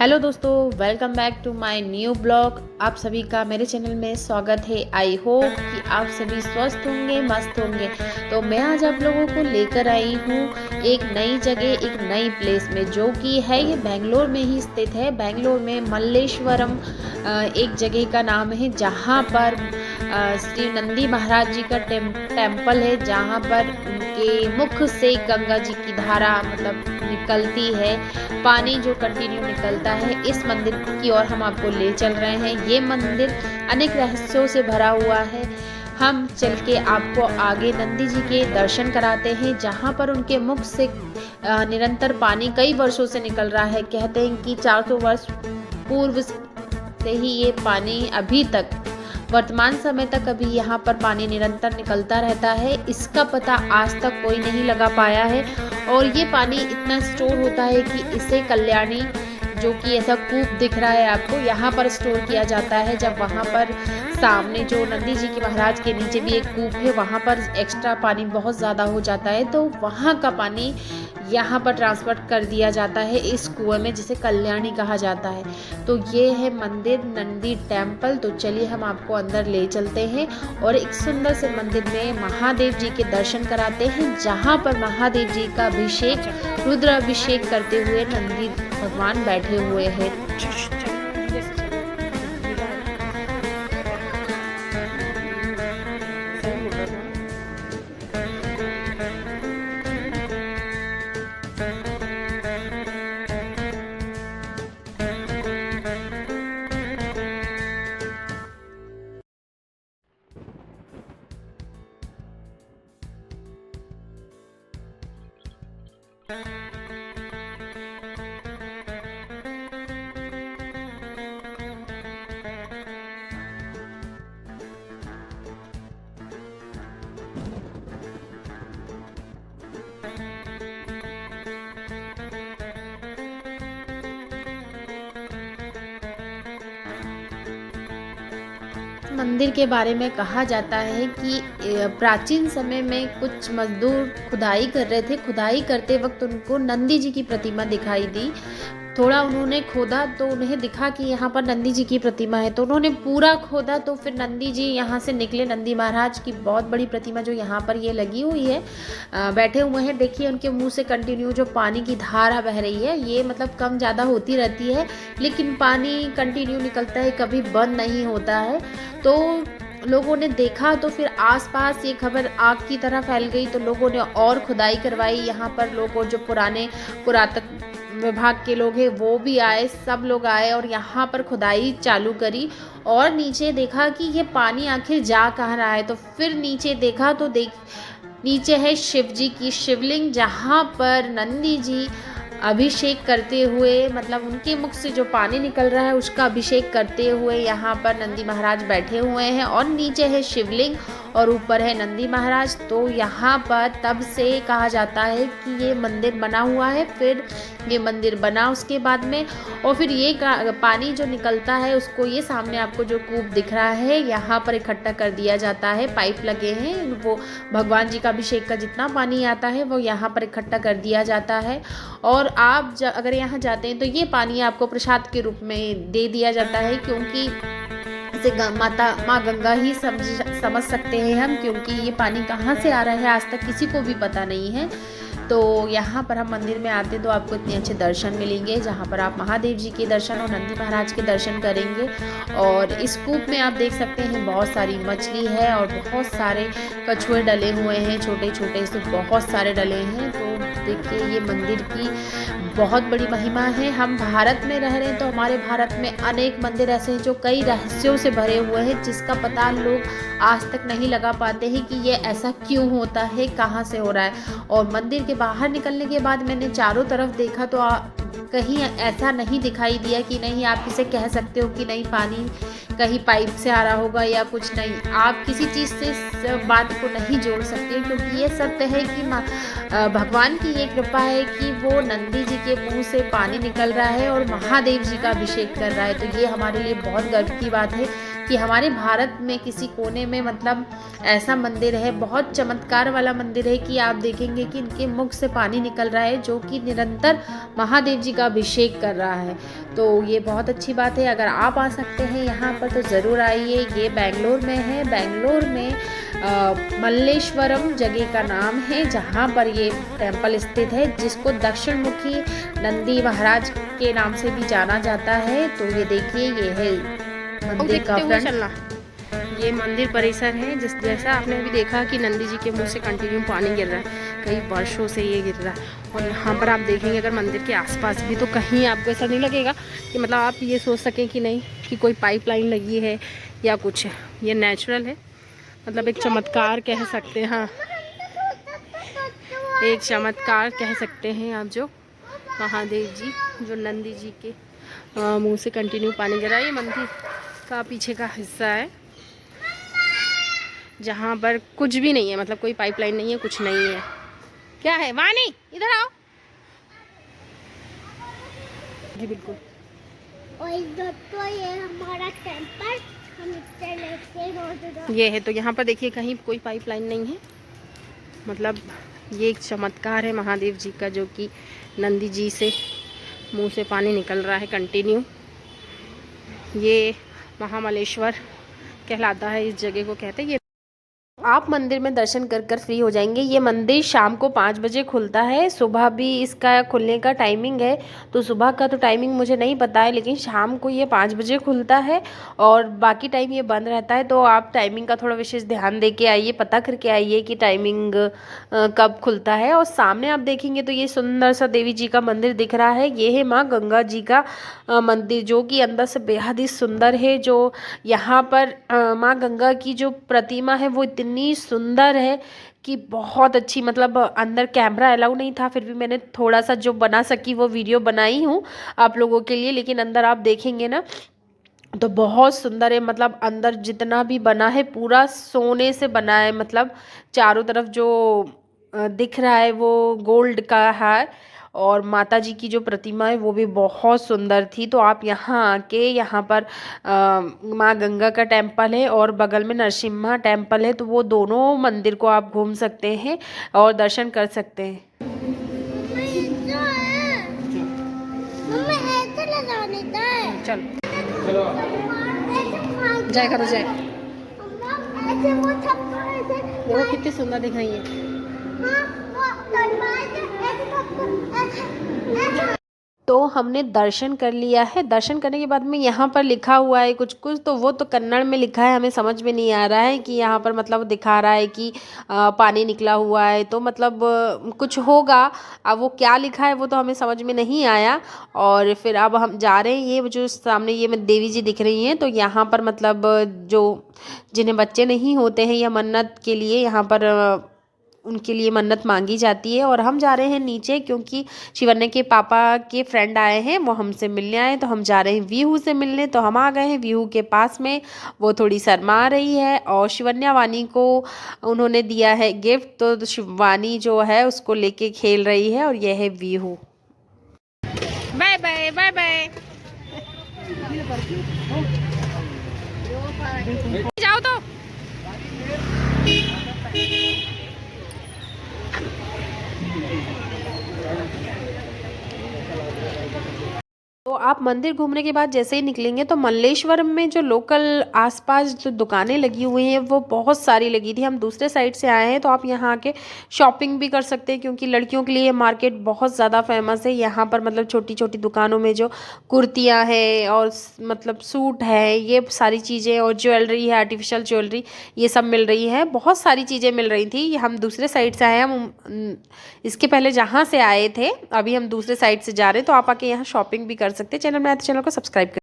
Hello दोस्तों, welcome back to my new blog. आप सभी का मेरे चैनल में स्वागत है। आई होप कि आप सभी स्वस्थ होंगे, मस्त होंगे। तो मैं आज आप लोगों को लेकर आई हूँ एक नई जगह, एक नई प्लेस में, जो कि है ये बेंगलोर में ही स्थित है। बेंगलोर में मल्लेश्वरम एक जगह का नाम है, जहाँ पर श्री नंदी महाराज जी का टेम्पल है, जहाँ पर उनके मुख से गंगा जी की धारा मतलब निकलती है, पानी जो कंटिन्यू निकलता है। इस मंदिर की ओर हम आपको ले चल रहे हैं। ये मंदिर अनेक रहस्यों से भरा हुआ है। हम चल के आपको आगे नंदी जी के दर्शन कराते हैं, जहाँ पर उनके मुख से निरंतर पानी कई वर्षों से निकल रहा है। कहते हैं कि 400 वर्ष पूर्व से ही ये पानी अभी तक, वर्तमान समय तक अभी यहाँ पर पानी निरंतर निकलता रहता है। इसका पता आज तक कोई नहीं लगा पाया है। और ये पानी इतना स्टोर होता है कि इसे कल्याणी, जो कि ऐसा कूप दिख रहा है आपको, यहाँ पर स्टोर किया जाता है। जब वहाँ पर सामने जो नंदी जी के महाराज के नीचे भी एक कूप है, वहाँ पर एक्स्ट्रा पानी बहुत ज़्यादा हो जाता है, तो वहाँ का पानी यहाँ पर ट्रांसफर कर दिया जाता है इस कुएं में, जिसे कल्याणी कहा जाता है। तो ये है मंदिर नंदी टेम्पल। तो चलिए हम आपको अंदर ले चलते हैं और एक सुंदर से मंदिर में महादेव जी के दर्शन कराते हैं, जहाँ पर महादेव जी का अभिषेक, रुद्र अभिषेक करते हुए नंदी भगवान बैठे हुए हैं। मंदिर के बारे में कहा जाता है कि प्राचीन समय में कुछ मजदूर खुदाई कर रहे थे। खुदाई करते वक्त उनको नंदी जी की प्रतिमा दिखाई दी। थोड़ा उन्होंने खोदा तो उन्हें दिखा कि यहाँ पर नंदी जी की प्रतिमा है, तो उन्होंने पूरा खोदा, तो फिर नंदी जी यहाँ से निकले। नंदी महाराज की बहुत बड़ी प्रतिमा जो यहाँ पर ये लगी हुई है, बैठे हुए हैं। देखिए उनके मुंह से कंटिन्यू जो पानी की धारा बह रही है, ये मतलब कम ज़्यादा होती रहती है, लेकिन पानी कंटिन्यू निकलता है, कभी बंद नहीं होता है। तो लोगों ने देखा, तो फिर आसपास ये खबर आग की तरह फैल गई। तो लोगों ने और खुदाई करवाई। यहाँ पर लोगों, जो पुराने पुरातत्व विभाग के लोग हैं, वो भी आए, सब लोग आए और यहाँ पर खुदाई चालू करी। और नीचे देखा कि ये पानी आखिर जा कहाँ रहा है। तो फिर नीचे देखा तो नीचे है शिव जी की शिवलिंग, जहाँ पर नंदी जी अभिषेक करते हुए, मतलब उनके मुख से जो पानी निकल रहा है उसका अभिषेक करते हुए यहाँ पर नंदी महाराज बैठे हुए हैं। और नीचे है शिवलिंग और ऊपर है नंदी महाराज। तो यहाँ पर तब से कहा जाता है कि ये मंदिर बना हुआ है। फिर ये मंदिर बना उसके बाद में, और फिर ये पानी जो निकलता है उसको, ये सामने आपको जो कूप दिख रहा है, यहाँ पर इकट्ठा कर दिया जाता है। पाइप लगे हैं, वो भगवान जी का अभिषेक का जितना पानी आता है वो यहाँ पर इकट्ठा कर दिया जाता है। और आप अगर यहाँ जाते हैं तो ये पानी आपको प्रसाद के रूप में दे दिया जाता है, क्योंकि इसे माँ गंगा ही समझ सकते हैं हम, क्योंकि ये पानी कहाँ से आ रहा है आज तक किसी को भी पता नहीं है। तो यहाँ पर हम मंदिर में आते हैं तो आपको इतने अच्छे दर्शन मिलेंगे, जहाँ पर आप महादेव जी के दर्शन और नंदी महाराज के दर्शन करेंगे। और इस कूप में आप देख सकते हैं बहुत सारी मछली है और बहुत सारे कछुए डले हुए हैं, छोटे छोटे से बहुत सारे डले हैं। तो देखिए ये मंदिर की बहुत बड़ी महिमा है। हम भारत में रह रहे हैं, तो हमारे भारत में अनेक मंदिर ऐसे हैं जो कई रहस्यों से भरे हुए हैं, जिसका पता लोग आज तक नहीं लगा पाते हैं कि ये ऐसा क्यों होता है, कहाँ से हो रहा है। और मंदिर के बाहर निकलने के बाद मैंने चारों तरफ देखा तो कहीं ऐसा नहीं दिखाई दिया कि नहीं आप इसे कह सकते हो कि नहीं पानी कहीं पाइप से आ रहा होगा या कुछ नहीं। आप किसी चीज़ से इस बात को नहीं जोड़ सकते, क्योंकि ये सत्य है कि भगवान की ये कृपा है कि वो नंदी जी के मुंह से पानी निकल रहा है और महादेव जी का अभिषेक कर रहा है। तो ये हमारे लिए बहुत गर्व की बात है कि हमारे भारत में किसी कोने में मतलब ऐसा मंदिर है, बहुत चमत्कार वाला मंदिर है कि आप देखेंगे कि इनके मुख से पानी निकल रहा है जो कि निरंतर महादेव जी का अभिषेक कर रहा है। तो ये बहुत अच्छी बात है। अगर आप आ सकते हैं यहाँ पर तो ज़रूर आइए। ये बेंगलोर में है। बेंगलोर में मल्लेश्वरम जगह का नाम है जहाँ पर ये टेम्पल स्थित है, जिसको दक्षिण मुखी नंदी महाराज के नाम से भी जाना जाता है। तो ये देखिए, ये है मंदिर का फ्रंट। ये मंदिर परिसर है। जैसा आपने अभी देखा कि नंदी जी के मुंह से कंटिन्यू पानी गिर रहा है, कई वर्षों से ये गिर रहा है। और यहाँ पर आप देखेंगे अगर मंदिर के आसपास भी, तो कहीं आपको ऐसा नहीं लगेगा कि मतलब आप ये सोच सकें कि नहीं कि कोई पाइपलाइन लगी है या कुछ है। ये नेचुरल है, मतलब एक चमत्कार कह सकते हैं। हाँ, एक चमत्कार कह सकते हैं आप, जो महादेव जी, जो नंदी जी के मुंह से कंटिन्यू पानी गिर रहा है। ये मंदिर का पीछे का हिस्सा है जहाँ पर कुछ भी नहीं है, मतलब कोई पाइपलाइन नहीं है, कुछ नहीं है। क्या है वानी, इधर आओ जी। बिल्कुल। और इधर तो ये हमारा टेम्पल, हम इससे ये है। तो यहाँ पर देखिए कहीं कोई पाइपलाइन नहीं है, मतलब ये एक चमत्कार है महादेव जी का, जो कि नंदी जी से मुंह से पानी निकल रहा है कंटिन्यू। ये महामलेश्वर कहलाता है, इस जगह को कहते हैं। ये आप मंदिर में दर्शन कर कर फ्री हो जाएंगे। ये मंदिर शाम को 5 बजे खुलता है। सुबह भी इसका खुलने का टाइमिंग है, तो सुबह का तो टाइमिंग मुझे नहीं पता है, लेकिन शाम को ये 5 बजे खुलता है और बाकी टाइम ये बंद रहता है। तो आप टाइमिंग का थोड़ा विशेष ध्यान दे के आइए, पता करके आइए कि टाइमिंग कब खुलता है। और सामने आप देखेंगे तो ये सुंदर सा देवी जी का मंदिर दिख रहा है। ये है माँ गंगा जी का मंदिर, जो कि अंदर से बेहद ही सुंदर है। जो यहाँ पर माँ गंगा की जो प्रतिमा है वो इतनी सुंदर है कि बहुत अच्छी, मतलब अंदर कैमरा अलाउ नहीं था, फिर भी मैंने थोड़ा सा जो बना सकी वो वीडियो बनाई हूँ आप लोगों के लिए। लेकिन अंदर आप देखेंगे ना तो बहुत सुंदर है, मतलब अंदर जितना भी बना है पूरा सोने से बना है, मतलब चारों तरफ जो दिख रहा है वो गोल्ड का है। और माता जी की जो प्रतिमा है वो भी बहुत सुंदर थी। तो आप यहाँ आके, यहाँ पर माँ गंगा का टेम्पल है और बगल में नरसिम्हा टेम्पल है, तो वो दोनों मंदिर को आप घूम सकते हैं और दर्शन कर सकते हैं। चलो जय करो जय। देखो कितनी सुंदर दिख रही है। तो हमने दर्शन कर लिया है। दर्शन करने के बाद में यहाँ पर लिखा हुआ है कुछ कुछ, तो वो तो कन्नड़ में लिखा है, हमें समझ में नहीं आ रहा है कि यहाँ पर मतलब दिखा रहा है कि पानी निकला हुआ है, तो मतलब कुछ होगा। अब वो क्या लिखा है वो तो हमें समझ में नहीं आया। और फिर अब हम जा रहे हैं। ये जो सामने ये देवी जी दिख रही हैं, तो यहाँ पर मतलब जो जिन्हें बच्चे नहीं होते हैं या मन्नत के लिए यहाँ पर उनके लिए मन्नत मांगी जाती है। और हम जा रहे हैं नीचे, क्योंकि शिवन्या के पापा के फ्रेंड आए हैं, वो हमसे मिलने आए, तो हम जा रहे हैं व्यूहू से मिलने। तो हम आ गए हैं व्यूहू के पास में। वो थोड़ी शर्मा रही है और शिवन्या वानी को उन्होंने दिया है गिफ्ट, तो शिवानी जो है उसको लेके खेल रही है। और यह है व्यूहू। Bye bye bye bye. जाओ तो तो आप मंदिर घूमने के बाद जैसे ही निकलेंगे तो मल्लेश्वरम में जो लोकल आसपास जो दुकानें लगी हुई हैं वो बहुत सारी लगी थी। हम दूसरे साइड से आए हैं, तो आप यहाँ आके शॉपिंग भी कर सकते हैं, क्योंकि लड़कियों के लिए ये मार्केट बहुत ज़्यादा फेमस है। यहाँ पर मतलब छोटी छोटी दुकानों में जो कुर्तियाँ हैं और मतलब सूट है, ये सारी चीज़ें, और ज्वेलरी है, आर्टिफिशियल ज्वेलरी, ये सब मिल रही है। बहुत सारी चीज़ें मिल रही थी। हम दूसरे साइड से आए हैं, हम इसके पहले जहाँ से आए थे, अभी हम दूसरे साइड से जा रहे हैं। तो आप आके यहाँ शॉपिंग भी कर सकते हैं। चैनल में आए तो चैनल को सब्सक्राइब करें।